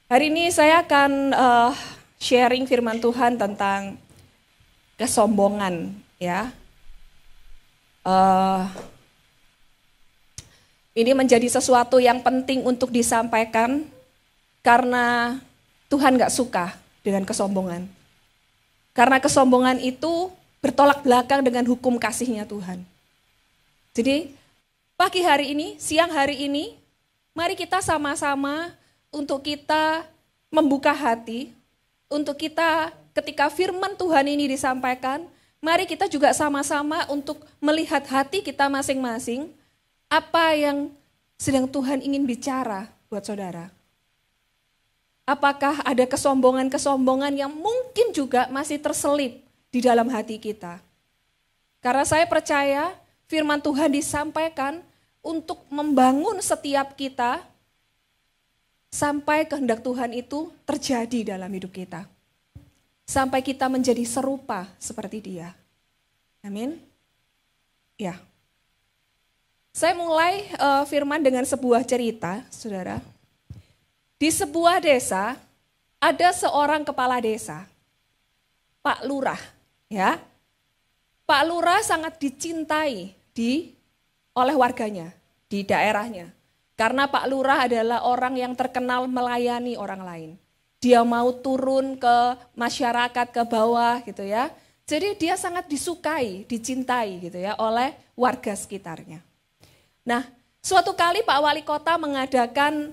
Hari ini saya akan sharing firman Tuhan tentang kesombongan, ya. Eh, ini menjadi sesuatu yang penting untuk disampaikan karena Tuhan gak suka dengan kesombongan. Karena kesombongan itu bertolak belakang dengan hukum kasih-Nya Tuhan. Jadi pagi hari ini, siang hari ini, mari kita sama-sama untuk kita membuka hati, untuk kita ketika firman Tuhan ini disampaikan, mari kita juga sama-sama untuk melihat hati kita masing-masing, apa yang sedang Tuhan ingin bicara buat saudara. Apakah ada kesombongan-kesombongan yang mungkin juga masih terselip di dalam hati kita. Karena saya percaya firman Tuhan disampaikan untuk membangun setiap kita, sampai kehendak Tuhan itu terjadi dalam hidup kita. Sampai kita menjadi serupa seperti Dia. Amin. Ya. Saya mulai firman dengan sebuah cerita, saudara. Di sebuah desa, ada seorang kepala desa, Pak Lurah. Ya. Pak Lurah sangat dicintai oleh warganya, di daerahnya. Karena Pak Lurah adalah orang yang terkenal melayani orang lain. Dia mau turun ke masyarakat, ke bawah gitu ya. Jadi dia sangat disukai, dicintai gitu ya oleh warga sekitarnya. Nah, suatu kali Pak Wali Kota mengadakan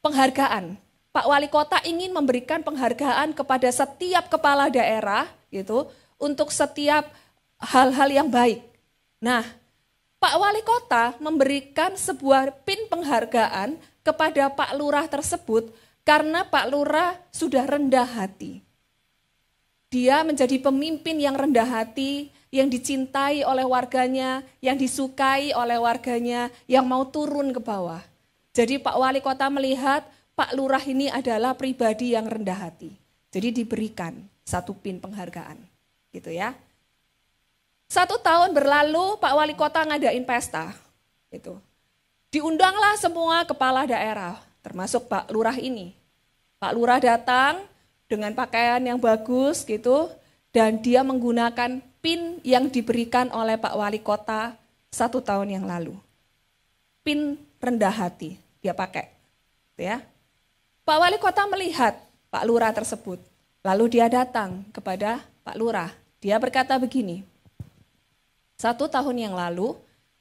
penghargaan. Pak Wali Kota ingin memberikan penghargaan kepada setiap kepala daerah gitu untuk setiap hal-hal yang baik. Nah, Pak Wali Kota memberikan sebuah pin penghargaan kepada Pak Lurah tersebut karena Pak Lurah sudah rendah hati. Dia menjadi pemimpin yang rendah hati, yang dicintai oleh warganya, yang disukai oleh warganya, yang mau turun ke bawah. Jadi Pak Wali Kota melihat Pak Lurah ini adalah pribadi yang rendah hati. Jadi diberikan satu pin penghargaan, gitu ya. 1 tahun berlalu, Pak Wali Kota ngadain pesta. Gitu. Diundanglah semua kepala daerah, termasuk Pak Lurah ini. Pak Lurah datang dengan pakaian yang bagus gitu, dan dia menggunakan pin yang diberikan oleh Pak Wali Kota 1 tahun yang lalu. Pin rendah hati dia pakai. Gitu ya. Pak Wali Kota melihat Pak Lurah tersebut. Lalu dia datang kepada Pak Lurah. Dia berkata begini, 1 tahun yang lalu,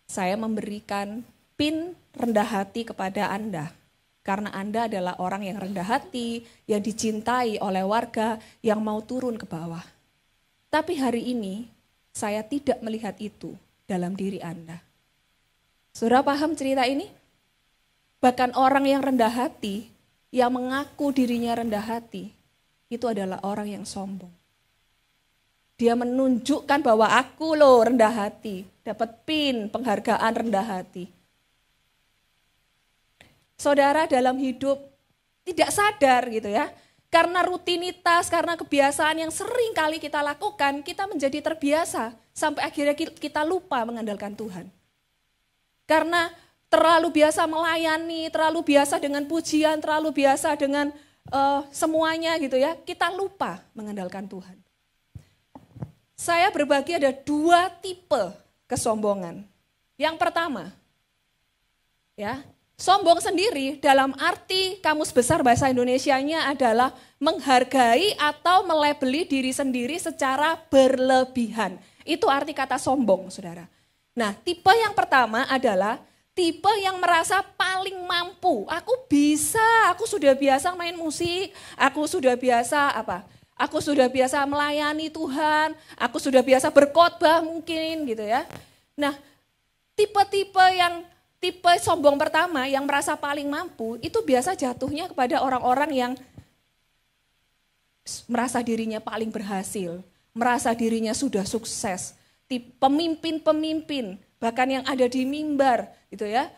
saya memberikan pin rendah hati kepada Anda. Karena Anda adalah orang yang rendah hati, yang dicintai oleh warga, yang mau turun ke bawah. Tapi hari ini, saya tidak melihat itu dalam diri Anda. Saudara paham cerita ini? Bahkan orang yang rendah hati, yang mengaku dirinya rendah hati, itu adalah orang yang sombong. Dia menunjukkan bahwa aku loh rendah hati, dapat pin penghargaan rendah hati. Saudara dalam hidup tidak sadar gitu ya, karena rutinitas, karena kebiasaan yang sering kali kita lakukan, kita menjadi terbiasa sampai akhirnya kita lupa mengandalkan Tuhan. Karena terlalu biasa melayani, terlalu biasa dengan pujian, terlalu biasa dengan semuanya gitu ya, kita lupa mengandalkan Tuhan. Saya berbagi ada 2 tipe kesombongan. Yang pertama, ya, sombong sendiri dalam arti Kamus Besar Bahasa Indonesianya adalah menghargai atau melabeli diri sendiri secara berlebihan. Itu arti kata sombong, saudara. Nah, tipe yang pertama adalah tipe yang merasa paling mampu. Aku bisa, aku sudah biasa main musik, aku sudah biasa apa? Aku sudah biasa melayani Tuhan, aku sudah biasa berkhotbah mungkin gitu ya. Nah, tipe sombong pertama yang merasa paling mampu, itu biasa jatuhnya kepada orang-orang yang merasa dirinya paling berhasil, merasa dirinya sudah sukses. Pemimpin-pemimpin, bahkan yang ada di mimbar gitu ya,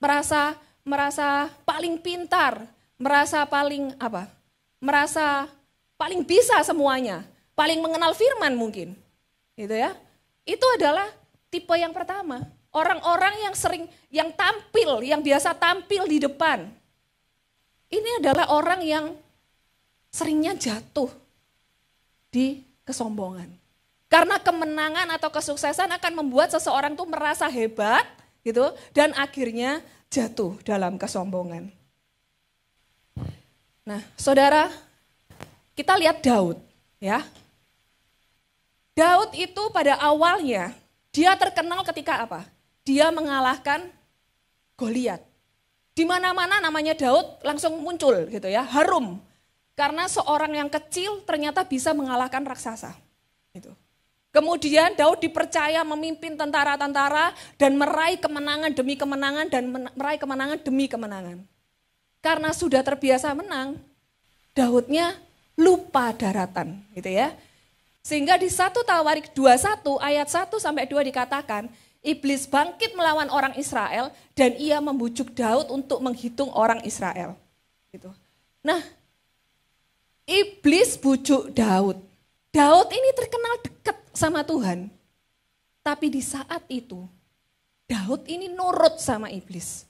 merasa paling pintar, merasa paling apa? Merasa paling bisa semuanya, paling mengenal firman mungkin. Gitu ya. Itu adalah tipe yang pertama. Orang-orang yang biasa tampil di depan. ini adalah orang yang seringnya jatuh di kesombongan. Karena kemenangan atau kesuksesan akan membuat seseorang tuh merasa hebat gitu dan akhirnya jatuh dalam kesombongan. Nah, saudara, kita lihat Daud ya. Daud itu pada awalnya dia terkenal ketika apa? Dia mengalahkan Goliat. Di mana-mana namanya Daud langsung muncul gitu ya, harum. Karena seorang yang kecil ternyata bisa mengalahkan raksasa. Gitu. Kemudian Daud dipercaya memimpin tentara-tentara dan meraih kemenangan demi kemenangan dan meraih kemenangan demi kemenangan. Karena sudah terbiasa menang, Daudnya lupa daratan, gitu ya. Sehingga di 1 Tawarik 21 ayat 1 sampai 2 dikatakan, iblis bangkit melawan orang Israel dan ia membujuk Daud untuk menghitung orang Israel. Gitu. Nah, iblis bujuk Daud. Daud ini terkenal dekat sama Tuhan. Tapi di saat itu, Daud ini nurut sama iblis.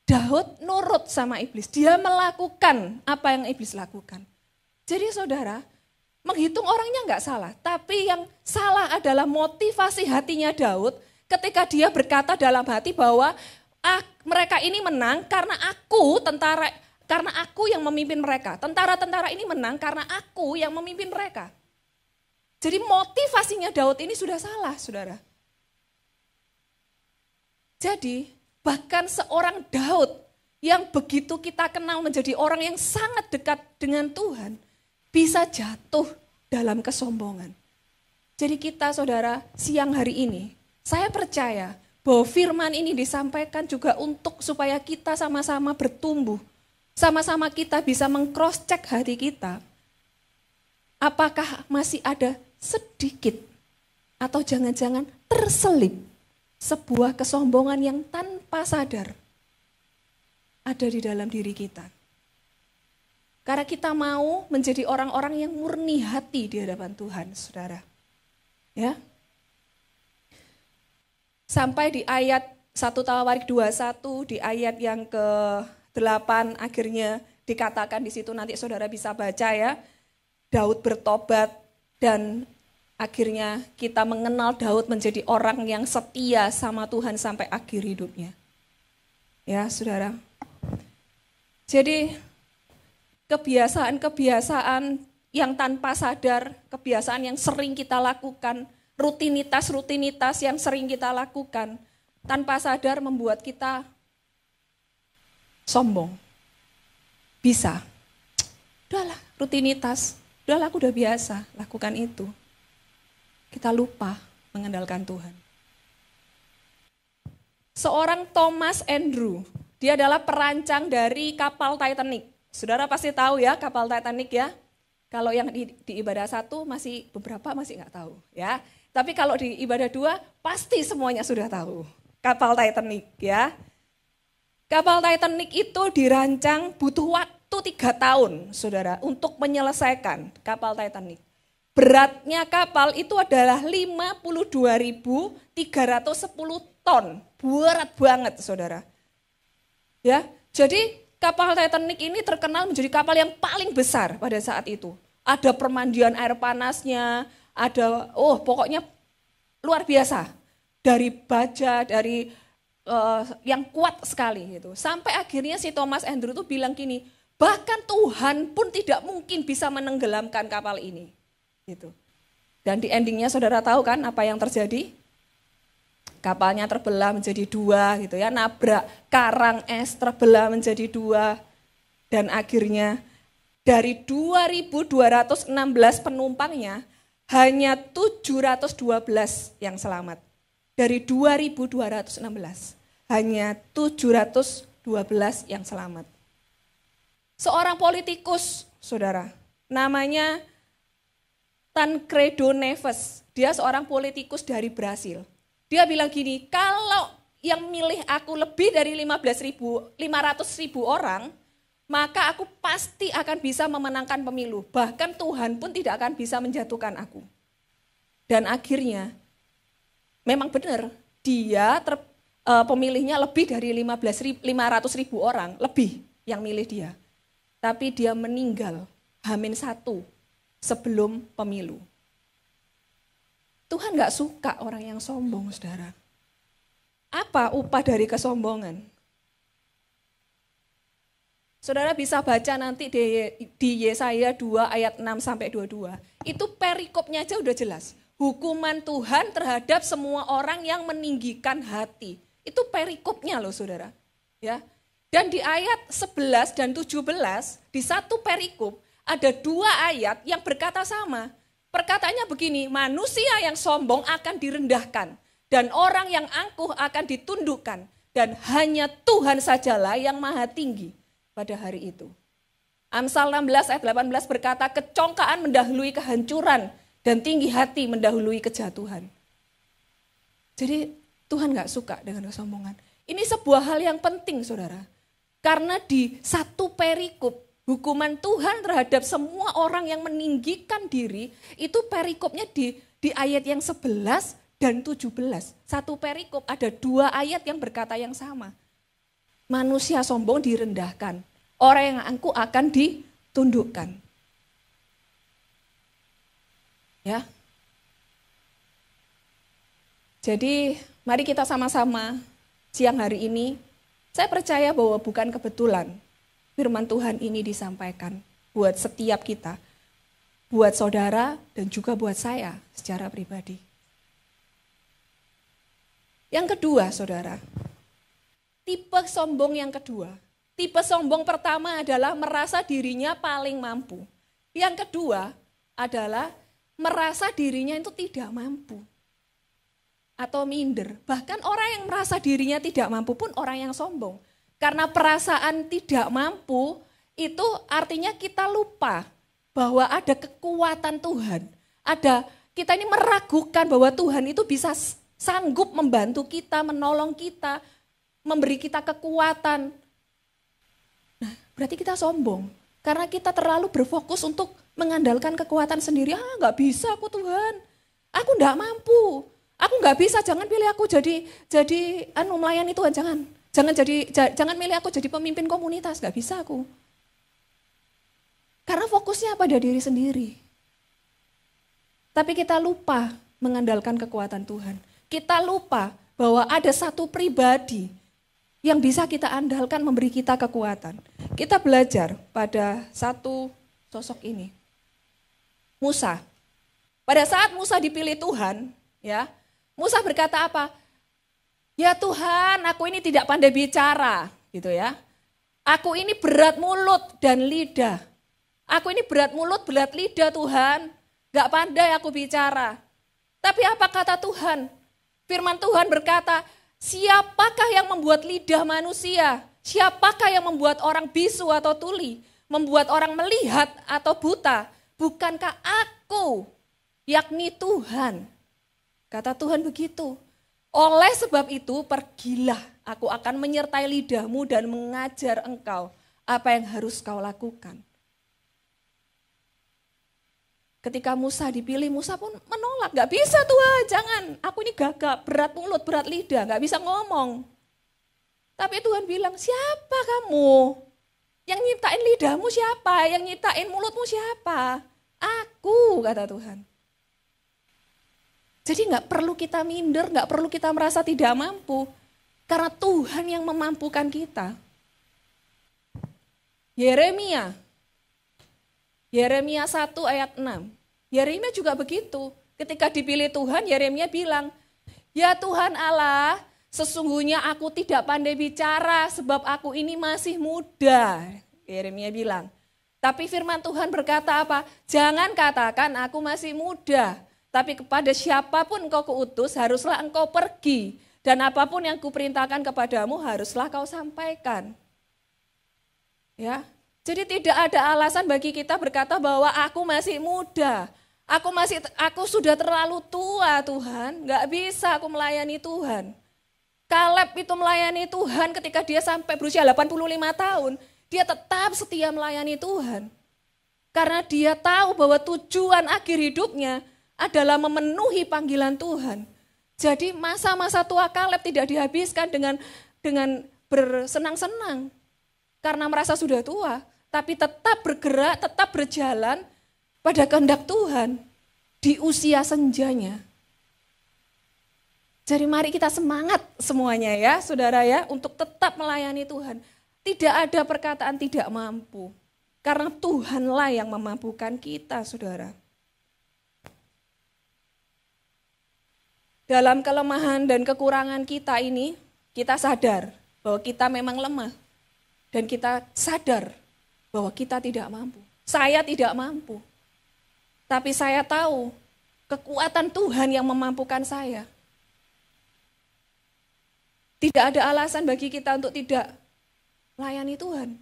Daud nurut sama iblis. Dia melakukan apa yang iblis lakukan. Jadi saudara, menghitung orangnya enggak salah. Tapi yang salah adalah motivasi hatinya Daud ketika dia berkata dalam hati bahwa mereka ini menang karena aku yang memimpin mereka. Tentara-tentara ini menang karena aku yang memimpin mereka. Jadi motivasinya Daud ini sudah salah, saudara. Jadi bahkan seorang Daud yang begitu kita kenal menjadi orang yang sangat dekat dengan Tuhan, bisa jatuh dalam kesombongan. Jadi kita saudara, siang hari ini, saya percaya bahwa firman ini disampaikan juga untuk supaya kita sama-sama bertumbuh. Sama-sama kita bisa meng-cross-check hati kita. Apakah masih ada sedikit atau jangan-jangan terselip sebuah kesombongan yang tanpa sadar ada di dalam diri kita. Karena kita mau menjadi orang-orang yang murni hati di hadapan Tuhan, saudara. Ya. Sampai di ayat 1 Tawarik 21, di ayat yang ke-8 akhirnya dikatakan di situ, nanti saudara bisa baca ya. Daud bertobat dan akhirnya kita mengenal Daud menjadi orang yang setia sama Tuhan sampai akhir hidupnya. Ya, saudara. Jadi kebiasaan-kebiasaan yang tanpa sadar, kebiasaan yang sering kita lakukan, rutinitas-rutinitas yang sering kita lakukan, tanpa sadar membuat kita sombong. Bisa. Udahlah, rutinitas. Udahlah, aku udah biasa lakukan itu. Kita lupa mengandalkan Tuhan. Seorang Thomas Andrew, dia adalah perancang dari kapal Titanic. Saudara pasti tahu ya kapal Titanic ya. Kalau yang di ibadah 1 masih beberapa masih nggak tahu ya. Tapi kalau di ibadah 2 pasti semuanya sudah tahu. Kapal Titanic ya. Kapal Titanic itu dirancang butuh waktu 3 tahun, saudara, untuk menyelesaikan kapal Titanic. Beratnya kapal itu adalah 52.310 ton. Berat banget, saudara. Ya, jadi kapal Titanic ini terkenal menjadi kapal yang paling besar pada saat itu. Ada permandian air panasnya, ada pokoknya luar biasa. Dari baja, dari yang kuat sekali gitu. Sampai akhirnya si Thomas Andrew itu bilang gini, bahkan Tuhan pun tidak mungkin bisa menenggelamkan kapal ini. Gitu. Dan di endingnya saudara tahu kan apa yang terjadi? Kapalnya terbelah menjadi 2 gitu ya, nabrak karang es terbelah menjadi 2 dan akhirnya dari 2.216 penumpangnya hanya 712 yang selamat. Dari 2.216 hanya 712 yang selamat. Seorang politikus, saudara, namanya Tancredo Neves, dia seorang politikus dari Brasil. Dia bilang gini, kalau yang milih aku lebih dari 500.000 orang, maka aku pasti akan bisa memenangkan pemilu. Bahkan Tuhan pun tidak akan bisa menjatuhkan aku. Dan akhirnya, memang benar, dia pemilihnya lebih dari 500.000 orang, lebih yang milih dia. Tapi dia meninggal H-1 sebelum pemilu. Tuhan gak suka orang yang sombong, saudara. Apa upah dari kesombongan? Saudara bisa baca nanti di Yesaya 2 ayat 6-22. Itu perikopnya aja udah jelas. Hukuman Tuhan terhadap semua orang yang meninggikan hati. Itu perikopnya loh, saudara. Ya. Dan di ayat 11 dan 17, di satu perikop, ada 2 ayat yang berkata sama. Perkataannya begini, manusia yang sombong akan direndahkan, dan orang yang angkuh akan ditundukkan, dan hanya Tuhan sajalah yang maha tinggi pada hari itu. Amsal 16 ayat 18 berkata, kecongkaan mendahului kehancuran, dan tinggi hati mendahului kejatuhan. Jadi Tuhan gak suka dengan kesombongan. Ini sebuah hal yang penting, saudara. Karena di satu perikop, hukuman Tuhan terhadap semua orang yang meninggikan diri, itu perikopnya di ayat yang 11 dan 17. Satu perikop ada 2 ayat yang berkata yang sama. Manusia sombong direndahkan, orang yang angkuh akan ditundukkan. Ya. Jadi mari kita sama-sama siang hari ini, saya percaya bahwa bukan kebetulan firman Tuhan ini disampaikan buat setiap kita, buat saudara dan juga buat saya secara pribadi. Yang kedua, saudara, tipe sombong yang kedua. Tipe sombong pertama adalah merasa dirinya paling mampu. Yang kedua adalah merasa dirinya itu tidak mampu atau minder. Bahkan orang yang merasa dirinya tidak mampu pun orang yang sombong. Karena perasaan tidak mampu itu artinya kita lupa bahwa ada kekuatan Tuhan. Kita ini meragukan bahwa Tuhan itu bisa sanggup membantu kita, menolong kita, memberi kita kekuatan. Nah, berarti kita sombong. Karena kita terlalu berfokus untuk mengandalkan kekuatan sendiri. Gak bisa aku Tuhan, aku gak mampu. Aku nggak bisa, jangan pilih aku jadi melayani Tuhan, jangan milih aku jadi pemimpin komunitas, nggak bisa aku. Karena fokusnya pada diri sendiri. Tapi kita lupa mengandalkan kekuatan Tuhan. Kita lupa bahwa ada satu pribadi yang bisa kita andalkan memberi kita kekuatan. Kita belajar pada satu sosok ini, Musa. Pada saat Musa dipilih Tuhan, ya. Musa berkata apa? Ya Tuhan, aku ini tidak pandai bicara, gitu ya. Aku ini berat mulut dan lidah. Aku ini berat mulut, berat lidah Tuhan. Gak pandai aku bicara. Tapi apa kata Tuhan? Firman Tuhan berkata, siapakah yang membuat lidah manusia? Siapakah yang membuat orang bisu atau tuli? Membuat orang melihat atau buta? Bukankah aku, yakni Tuhan? Kata Tuhan begitu. Oleh sebab itu pergilah, aku akan menyertai lidahmu dan mengajar engkau apa yang harus kau lakukan. Ketika Musa dipilih, Musa pun menolak. Gak bisa Tuhan, jangan. Aku ini gagap, berat mulut, berat lidah, gak bisa ngomong. Tapi Tuhan bilang, siapa kamu? Yang nyiptain lidahmu siapa? Yang nyiptain mulutmu siapa? Aku, kata Tuhan. Jadi gak perlu kita minder, gak perlu kita merasa tidak mampu. Karena Tuhan yang memampukan kita. Yeremia 1 ayat 6. Yeremia juga begitu. Ketika dipilih Tuhan, Yeremia bilang, ya Tuhan Allah, sesungguhnya aku tidak pandai bicara sebab aku ini masih muda. Yeremia bilang. Tapi firman Tuhan berkata apa? Jangan katakan aku masih muda. Tapi kepada siapapun engkau kuutus, haruslah engkau pergi. Dan apapun yang kuperintahkan kepadamu, haruslah kau sampaikan. Ya, jadi tidak ada alasan bagi kita berkata bahwa aku masih muda. Aku sudah terlalu tua Tuhan, gak bisa aku melayani Tuhan. Kaleb itu melayani Tuhan ketika dia sampai berusia 85 tahun. Dia tetap setia melayani Tuhan. Karena dia tahu bahwa tujuan akhir hidupnya adalah memenuhi panggilan Tuhan. Jadi masa-masa tua Kaleb tidak dihabiskan dengan bersenang-senang. karena merasa sudah tua, tapi tetap bergerak, tetap berjalan pada kehendak Tuhan di usia senjanya. Jadi mari kita semangat semuanya ya, saudara ya, untuk tetap melayani Tuhan. Tidak ada perkataan tidak mampu, karena Tuhanlah yang memampukan kita, saudara. Dalam kelemahan dan kekurangan kita ini, kita sadar bahwa kita memang lemah. Dan kita sadar bahwa kita tidak mampu. Saya tidak mampu. Tapi saya tahu kekuatan Tuhan yang memampukan saya. Tidak ada alasan bagi kita untuk tidak melayani Tuhan.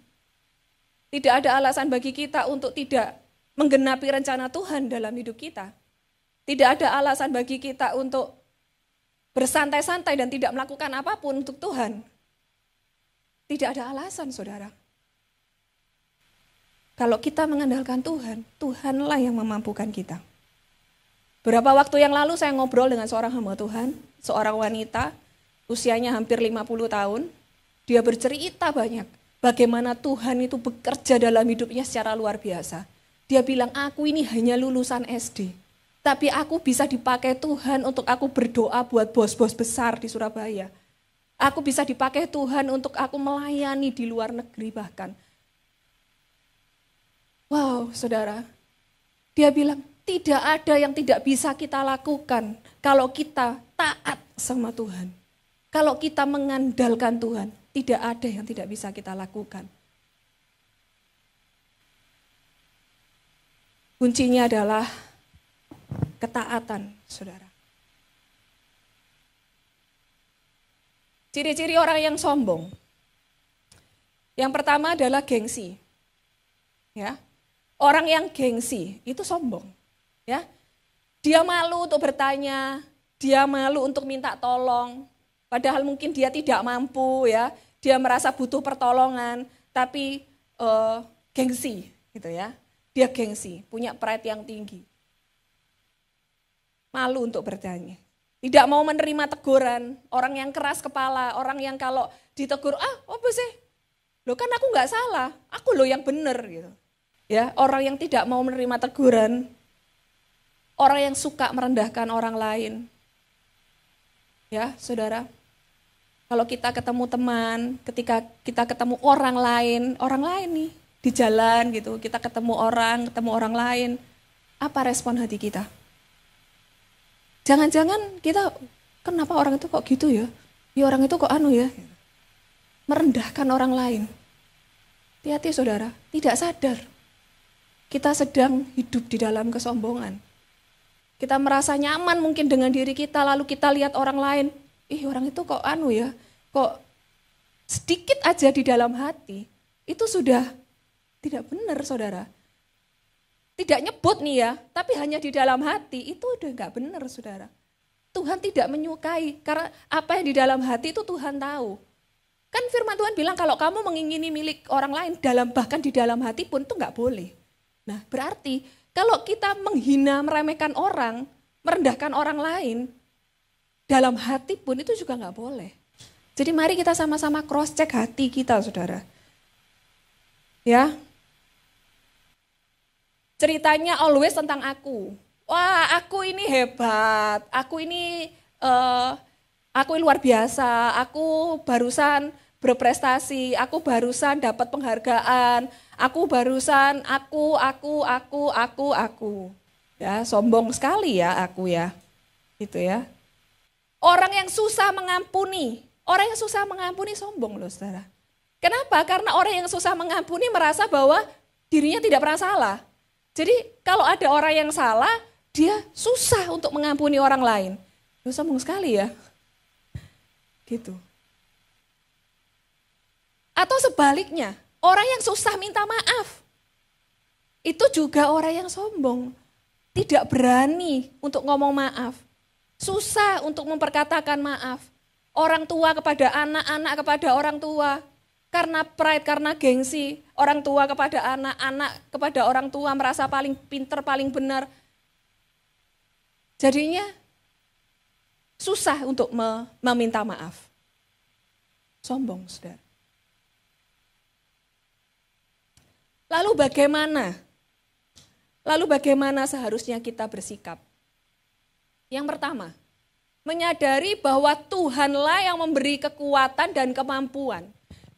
Tidak ada alasan bagi kita untuk tidak menggenapi rencana Tuhan dalam hidup kita. Tidak ada alasan bagi kita untuk bersantai-santai dan tidak melakukan apapun untuk Tuhan. Tidak ada alasan, saudara. Kalau kita mengandalkan Tuhan, Tuhanlah yang memampukan kita. Beberapa waktu yang lalu saya ngobrol dengan seorang hamba Tuhan, seorang wanita, usianya hampir 50 tahun. Dia bercerita banyak bagaimana Tuhan itu bekerja dalam hidupnya secara luar biasa. Dia bilang, aku ini hanya lulusan SD. Tapi aku bisa dipakai Tuhan untuk aku berdoa buat bos-bos besar di Surabaya. Aku bisa dipakai Tuhan untuk aku melayani di luar negeri bahkan. Wow, saudara. Dia bilang, tidak ada yang tidak bisa kita lakukan kalau kita taat sama Tuhan. Kalau kita mengandalkan Tuhan, tidak ada yang tidak bisa kita lakukan. Kuncinya adalah ketaatan, saudara. Ciri-ciri orang yang sombong. Yang pertama adalah gengsi. Ya. Orang yang gengsi itu sombong, ya. Dia malu untuk bertanya, dia malu untuk minta tolong. Padahal mungkin dia tidak mampu, ya. Dia merasa butuh pertolongan, tapi gengsi, gitu ya. Dia gengsi, punya pride yang tinggi. Malu untuk bertanya. Tidak mau menerima teguran, orang yang keras kepala, orang yang kalau ditegur, apa sih? Loh kan aku nggak salah, aku loh yang benar gitu. Ya, orang yang tidak mau menerima teguran, orang yang suka merendahkan orang lain. Ya, saudara. Kalau kita ketemu teman, ketika kita ketemu orang lain nih di jalan gitu, kita ketemu orang lain, apa respon hati kita? Jangan-jangan kita, kenapa orang itu kok gitu ya? Ya orang itu kok ya? Merendahkan orang lain. Hati-hati saudara, tidak sadar. Kita sedang hidup di dalam kesombongan. Kita merasa nyaman mungkin dengan diri kita, lalu kita lihat orang lain, orang itu kok ya? Kok sedikit aja di dalam hati, itu sudah tidak benar saudara. Tidak nyebut nih ya, tapi hanya di dalam hati, itu udah gak benar saudara. Tuhan tidak menyukai, karena apa yang di dalam hati itu Tuhan tahu. Kan firman Tuhan bilang kalau kamu mengingini milik orang lain, bahkan di dalam hati pun itu gak boleh. Nah berarti kalau kita menghina, meremehkan orang, merendahkan orang lain, dalam hati pun itu juga gak boleh. Jadi mari kita sama-sama cross check hati kita saudara. Ya. Ceritanya always tentang aku. Wah aku ini hebat, aku ini luar biasa, aku barusan berprestasi, aku barusan dapat penghargaan, aku barusan aku. Ya sombong sekali ya aku ya. Gitu ya. Orang yang susah mengampuni sombong loh saudara. Kenapa? Karena orang yang susah mengampuni merasa bahwa dirinya tidak pernah salah. Jadi kalau ada orang yang salah, dia susah untuk mengampuni orang lain. Loh, sombong sekali ya. Gitu. Atau sebaliknya, orang yang susah minta maaf. Itu juga orang yang sombong. Tidak berani untuk ngomong maaf. Susah untuk memperkatakan maaf. Orang tua kepada anak, anak kepada orang tua. Karena pride, karena gengsi, orang tua kepada anak, anak kepada orang tua merasa paling pinter, paling benar. Jadinya susah untuk meminta maaf. Sombong, saudara. Lalu bagaimana? Lalu bagaimana seharusnya kita bersikap? Yang pertama, menyadari bahwa Tuhanlah yang memberi kekuatan dan kemampuan.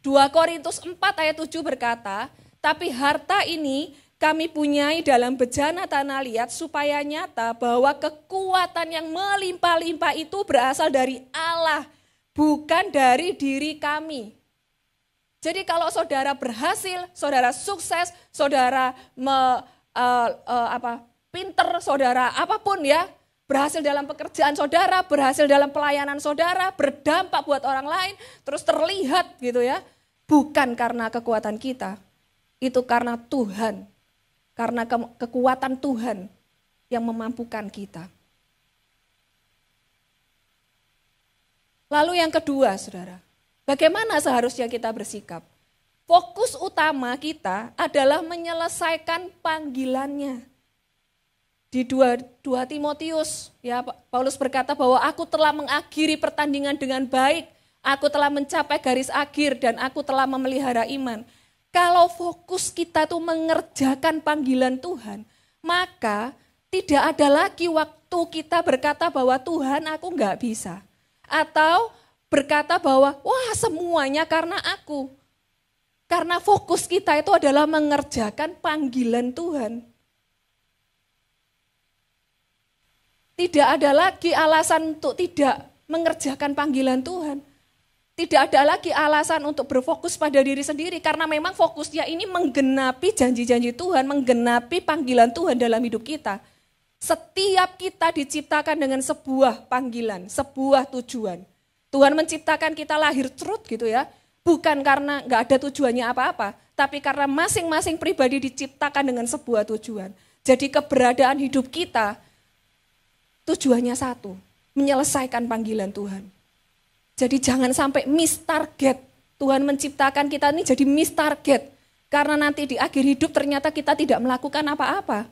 2 Korintus 4 ayat 7 berkata, tapi harta ini kami punyai dalam bejana tanah liat supaya nyata bahwa kekuatan yang melimpah-limpah itu berasal dari Allah, bukan dari diri kami. Jadi kalau saudara berhasil, saudara sukses, saudara pinter, saudara apapun ya, berhasil dalam pekerjaan saudara, berhasil dalam pelayanan saudara, berdampak buat orang lain, terus terlihat gitu ya. Bukan karena kekuatan kita, itu karena Tuhan, karena kekuatan Tuhan yang memampukan kita. Lalu yang kedua, saudara, bagaimana seharusnya kita bersikap? Fokus utama kita adalah menyelesaikan panggilannya. Di 2 Timotius, ya Paulus berkata bahwa aku telah mengakhiri pertandingan dengan baik, aku telah mencapai garis akhir dan aku telah memelihara iman. Kalau fokus kita tuh mengerjakan panggilan Tuhan, maka tidak ada lagi waktu kita berkata bahwa Tuhan aku enggak bisa. Atau berkata bahwa wah semuanya karena aku. Karena fokus kita itu adalah mengerjakan panggilan Tuhan. Tidak ada lagi alasan untuk tidak mengerjakan panggilan Tuhan. Tidak ada lagi alasan untuk berfokus pada diri sendiri. Karena memang fokusnya ini menggenapi janji-janji Tuhan, menggenapi panggilan Tuhan dalam hidup kita. Setiap kita diciptakan dengan sebuah panggilan, sebuah tujuan. Tuhan menciptakan kita lahir cerut gitu ya. Bukan karena nggak ada tujuannya apa-apa, tapi karena masing-masing pribadi diciptakan dengan sebuah tujuan. Jadi keberadaan hidup kita tujuannya satu, menyelesaikan panggilan Tuhan. Jadi jangan sampai miss target. Tuhan menciptakan kita ini jadi miss target. Karena nanti di akhir hidup ternyata kita tidak melakukan apa-apa.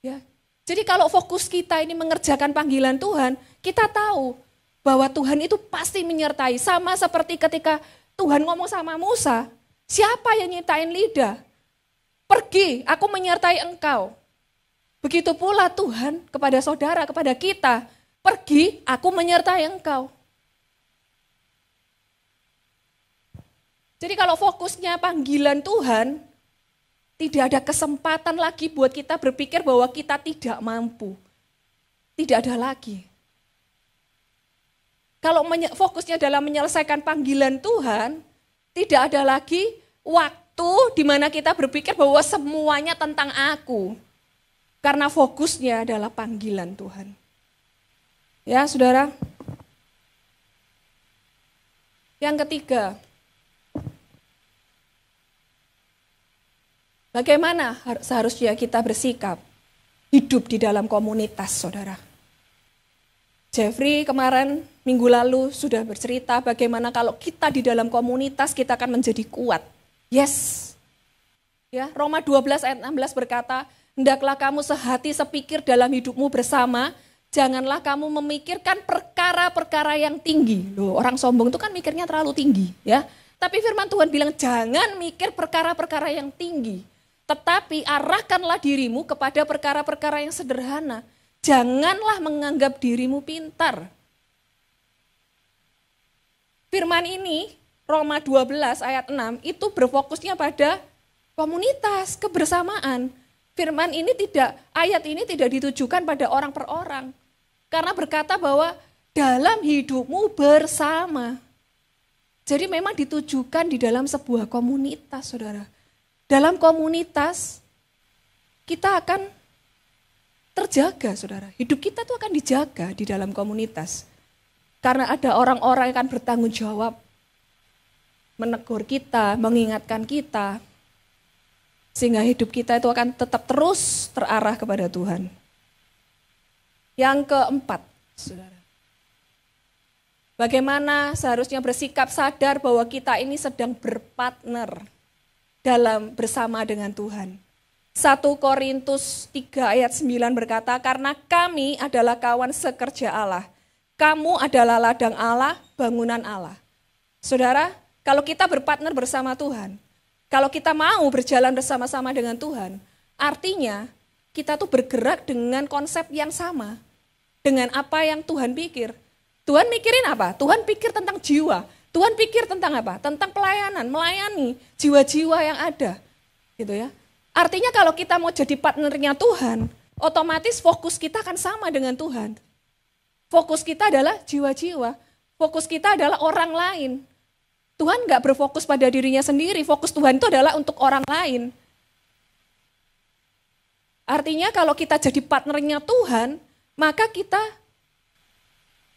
Ya. Jadi kalau fokus kita ini mengerjakan panggilan Tuhan, kita tahu bahwa Tuhan itu pasti menyertai. Sama seperti ketika Tuhan ngomong sama Musa, siapa yang nyiptain lidah? Pergi, aku menyertai engkau. Begitu pula Tuhan kepada saudara, kepada kita, pergi, aku menyertai engkau. Jadi kalau fokusnya panggilan Tuhan, tidak ada kesempatan lagi buat kita berpikir bahwa kita tidak mampu. Tidak ada lagi. Kalau fokusnya dalam menyelesaikan panggilan Tuhan, tidak ada lagi waktu di mana kita berpikir bahwa semuanya tentang aku. Karena fokusnya adalah panggilan Tuhan. Ya, saudara. Yang ketiga, bagaimana seharusnya kita bersikap hidup di dalam komunitas, saudara. Jeffrey kemarin minggu lalu sudah bercerita bagaimana kalau kita di dalam komunitas kita akan menjadi kuat. Yes. Ya, Roma 12 ayat 16 berkata, hendaklah kamu sehati sepikir dalam hidupmu bersama, janganlah kamu memikirkan perkara-perkara yang tinggi. Loh, orang sombong itu kan mikirnya terlalu tinggi, ya. Tapi firman Tuhan bilang jangan mikir perkara-perkara yang tinggi, tetapi arahkanlah dirimu kepada perkara-perkara yang sederhana. Janganlah menganggap dirimu pintar. Firman ini, Roma 12 ayat 6, itu berfokusnya pada komunitas, kebersamaan. Firman ini ayat ini tidak ditujukan pada orang per orang. Karena berkata bahwa dalam hidupmu bersama. Jadi memang ditujukan di dalam sebuah komunitas, saudara. Dalam komunitas, kita akan terjaga, saudara. Hidup kita tuh akan dijaga di dalam komunitas. Karena ada orang-orang yang akan bertanggung jawab. Menegur kita, mengingatkan kita. Sehingga hidup kita itu akan tetap terus terarah kepada Tuhan. Yang keempat, saudara. Bagaimana seharusnya bersikap sadar bahwa kita ini sedang berpartner dalam bersama dengan Tuhan. 1 Korintus 3 ayat 9 berkata, karena kami adalah kawan sekerja Allah. Kamu adalah ladang Allah, bangunan Allah. Saudara, kalau kita berpartner bersama Tuhan, Kalau kita mau berjalan bersama-sama dengan Tuhan, artinya kita tuh bergerak dengan konsep yang sama. Dengan apa yang Tuhan pikir. Tuhan mikirin apa? Tuhan pikir tentang jiwa. Tuhan pikir tentang apa? Tentang pelayanan, melayani jiwa-jiwa yang ada. Gitu ya. Artinya kalau kita mau jadi partnernya Tuhan, otomatis fokus kita akan sama dengan Tuhan. Fokus kita adalah jiwa-jiwa. Fokus kita adalah orang lain. Tuhan gak berfokus pada dirinya sendiri, fokus Tuhan itu adalah untuk orang lain. Artinya kalau kita jadi partnernya Tuhan, maka kita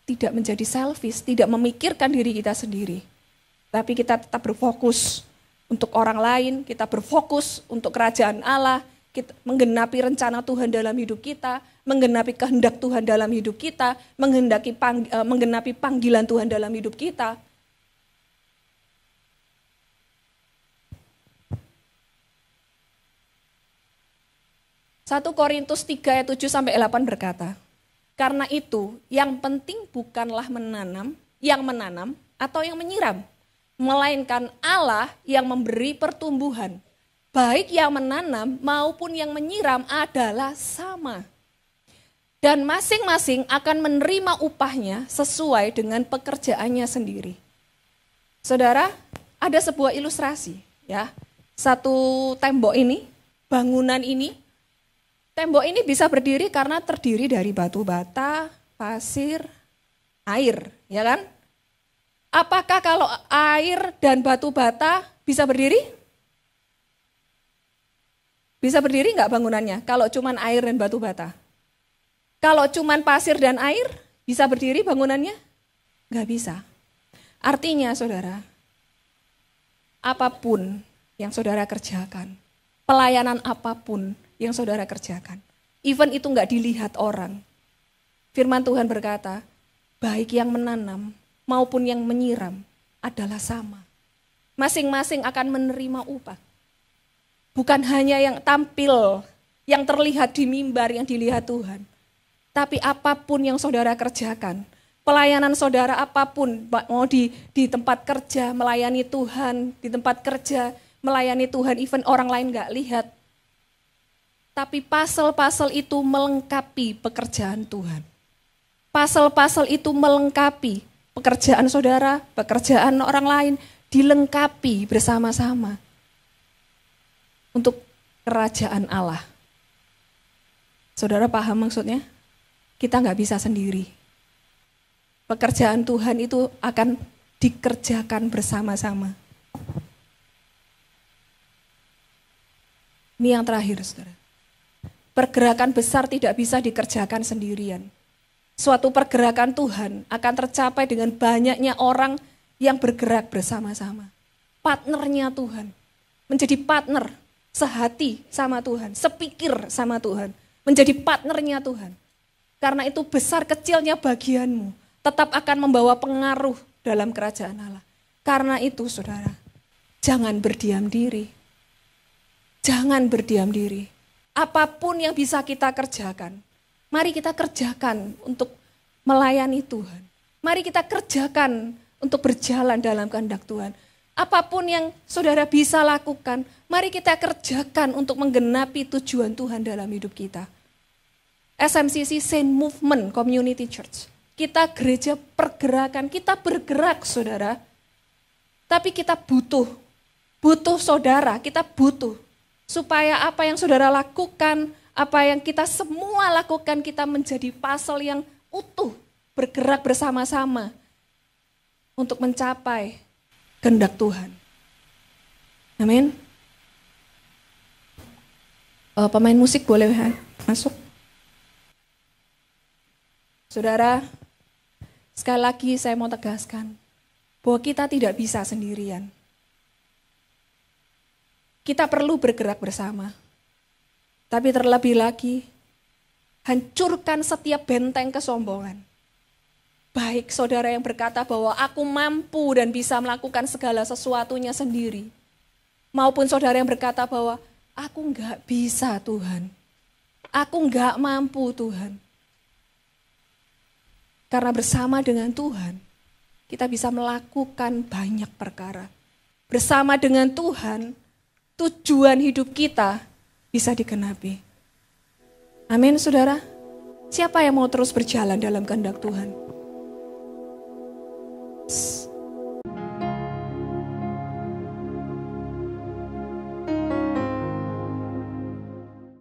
tidak menjadi selfish, tidak memikirkan diri kita sendiri. Tapi kita tetap berfokus untuk orang lain, kita berfokus untuk kerajaan Allah, kita menggenapi rencana Tuhan dalam hidup kita, menggenapi kehendak Tuhan dalam hidup kita, menggenapi panggilan Tuhan dalam hidup kita. 1 Korintus 3 ayat 7-8 berkata, karena itu yang penting bukanlah yang menanam atau yang menyiram, melainkan Allah yang memberi pertumbuhan. Baik yang menanam maupun yang menyiram adalah sama. Dan masing-masing akan menerima upahnya sesuai dengan pekerjaannya sendiri. Saudara, ada sebuah ilustrasi, ya. Satu tembok ini, bangunan ini, tembok ini bisa berdiri karena terdiri dari batu bata, pasir, air, ya kan? Apakah kalau air dan batu bata bisa berdiri? Bisa berdiri enggak bangunannya kalau cuman air dan batu bata? Kalau cuman pasir dan air, bisa berdiri bangunannya? Enggak bisa. Artinya saudara, apapun yang saudara kerjakan, pelayanan apapun yang saudara kerjakan, even itu enggak dilihat orang. Firman Tuhan berkata, baik yang menanam maupun yang menyiram adalah sama. Masing-masing akan menerima upah. Bukan hanya yang tampil, yang terlihat di mimbar, yang dilihat Tuhan. Tapi apapun yang saudara kerjakan, pelayanan saudara apapun, mau di tempat kerja, melayani Tuhan, di tempat kerja, melayani Tuhan, even orang lain enggak lihat. Tapi pasal-pasal itu melengkapi pekerjaan Tuhan. Pasal-pasal itu melengkapi pekerjaan saudara, pekerjaan orang lain, dilengkapi bersama-sama untuk kerajaan Allah. Saudara paham maksudnya? Kita nggak bisa sendiri. Pekerjaan Tuhan itu akan dikerjakan bersama-sama. Ini yang terakhir, saudara. Pergerakan besar tidak bisa dikerjakan sendirian. Suatu pergerakan Tuhan akan tercapai dengan banyaknya orang yang bergerak bersama-sama. Partnernya Tuhan. Menjadi partner, sehati sama Tuhan, sepikir sama Tuhan. Menjadi partnernya Tuhan. Karena itu besar kecilnya bagianmu, tetap akan membawa pengaruh dalam kerajaan Allah. Karena itu saudara, jangan berdiam diri. Jangan berdiam diri. Apapun yang bisa kita kerjakan, mari kita kerjakan untuk melayani Tuhan. Mari kita kerjakan untuk berjalan dalam kehendak Tuhan. Apapun yang saudara bisa lakukan, mari kita kerjakan untuk menggenapi tujuan Tuhan dalam hidup kita. SMCC Saint Movement Community Church. Kita gereja pergerakan, kita bergerak saudara. Tapi kita butuh saudara, kita butuh. Supaya apa yang saudara lakukan, apa yang kita semua lakukan, kita menjadi pasal yang utuh, bergerak bersama-sama untuk mencapai kehendak Tuhan. Amin. Pemain musik boleh masuk. Saudara, sekali lagi saya mau tegaskan bahwa kita tidak bisa sendirian. Kita perlu bergerak bersama. Tapi terlebih lagi, hancurkan setiap benteng kesombongan. Baik saudara yang berkata bahwa aku mampu dan bisa melakukan segala sesuatunya sendiri. Maupun saudara yang berkata bahwa aku enggak bisa Tuhan. Aku enggak mampu Tuhan. Karena bersama dengan Tuhan, kita bisa melakukan banyak perkara. Bersama dengan Tuhan, tujuan hidup kita bisa digenapi. Amin, saudara. Siapa yang mau terus berjalan dalam kehendak Tuhan?